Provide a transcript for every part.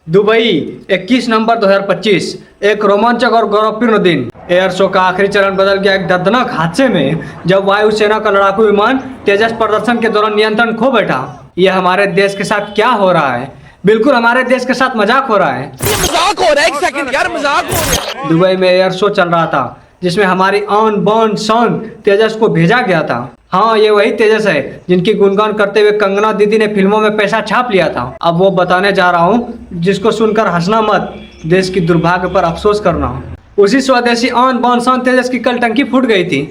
Dubai 21 नवंबर 2025 एक रोमांचक और गौरवपूर्ण दिन। एयर शो का आखिरी चरण बदल गया एक दर्दनाक हादसे में, जब वायुसेना का लड़ाकू विमान तेजस प्रदर्शन के दौरान नियंत्रण खो बैठा। यह हमारे देश के साथ क्या हो रहा है? बिल्कुल हमारे देश के साथ मजाक हो रहा है। मजाक हो रहा है, एक सेकंड यार, मजाक हो रहा है। दुबई में एयर शो चल रहा था जिसमें हमारी ऑन बॉर्न सन तेजस को भेजा गया था। हाँ, ये वही तेजस है जिनकी गुणगान करते हुए कंगना दीदी ने फिल्मों में पैसा छाप लिया था। अब वो बताने जा रहा हूँ जिसको सुनकर हंसना मत, देश की दुर्भाग्य पर अफसोस करना। उसी स्वदेशी ऑन बॉर्न सन तेजस की कल टंकी फूट गई थी।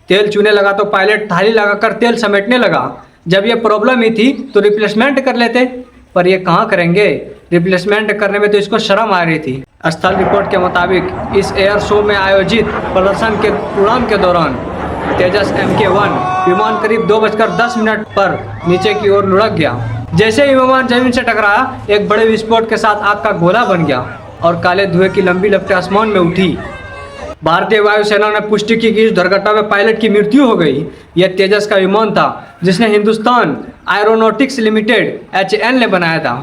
तेल चूने लगा तो पायलट थाली लगाकर तेल समेटने लगा। जब ये प्रॉब्लम ही थी तो रिप्लेसमेंट कर लेते, पर ये कहाँ करेंगे? रिप्लेसमेंट करने में तो इसको शर्म आ रही थी। स्थल रिपोर्ट के मुताबिक इस एयर शो में आयोजित प्रदर्शन के उड़ान के दौरान तेजस MK1 विमान करीब 2:10 पर नीचे की ओर लुढ़क गया। जैसे ही विमान जमीन से टकराया, एक बड़े विस्फोट के साथ आग का गोला बन गया और काले धुएं की लंबी लपटें आसमान में उठी। भारतीय वायुसेना ने पुष्टि की कि इस दुर्घटना में पायलट की मृत्यु हो गई। यह तेजस का विमान था जिसने हिंदुस्तान एरोनॉटिक्स लिमिटेड HAL ने बनाया था,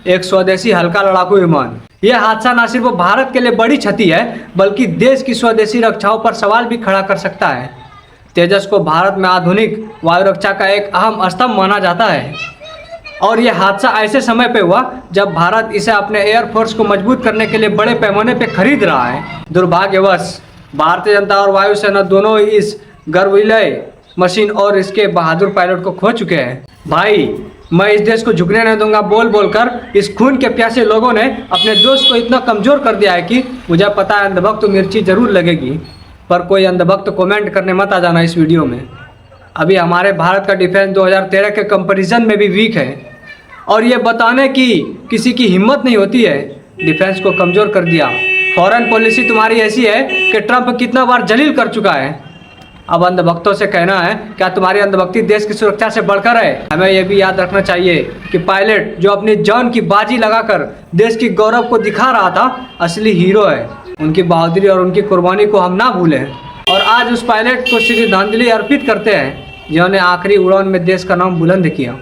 एक स्वदेशी हल्का लड़ाकू विमान। यह हादसा न सिर्फ भारत के लिए बड़ी क्षति है, बल्कि देश की स्वदेशी रक्षाओं पर सवाल भी खड़ा कर सकता है। तेजस को भारत में आधुनिक वायु रक्षा का एक अहम स्तंभ माना जाता है, और यह हादसा ऐसे समय पे हुआ जब भारत इसे अपने एयरफोर्स को मजबूत करने के लिए बड़े पैमाने पे खरीद रहा है। दुर्भाग्यवश भारतीय जनता और वायुसेना दोनों इस गर्विलय मशीन और इसके बहादुर पायलट को खो चुके हैं। भाई, मैं इस देश को झुकने नहीं दूंगा बोल बोलकर इस खून के प्यासे लोगों ने अपने दोस्त को इतना कमज़ोर कर दिया है कि मुझे पता है अंधभक्त तो मिर्ची ज़रूर लगेगी, पर कोई अंधभक्त कमेंट करने मत आ जाना इस वीडियो में। अभी हमारे भारत का डिफेंस 2013 के कंपैरिजन में भी वीक है, और ये बताने की किसी की हिम्मत नहीं होती है। डिफेंस को कमज़ोर कर दिया। फॉरेन पॉलिसी तुम्हारी ऐसी है कि ट्रंप कितना बार जलील कर चुका है। अब अंधभक्तों से कहना है, क्या तुम्हारी अंधभक्ति देश की सुरक्षा से बढ़कर है? हमें यह भी याद रखना चाहिए कि पायलट जो अपनी जान की बाजी लगाकर देश की गौरव को दिखा रहा था, असली हीरो है। उनकी बहादुरी और उनकी कुर्बानी को हम ना भूलें, और आज उस पायलट को श्रद्धांजलि अर्पित करते हैं जिन्होंने आखिरी उड़ान में देश का नाम बुलंद किया।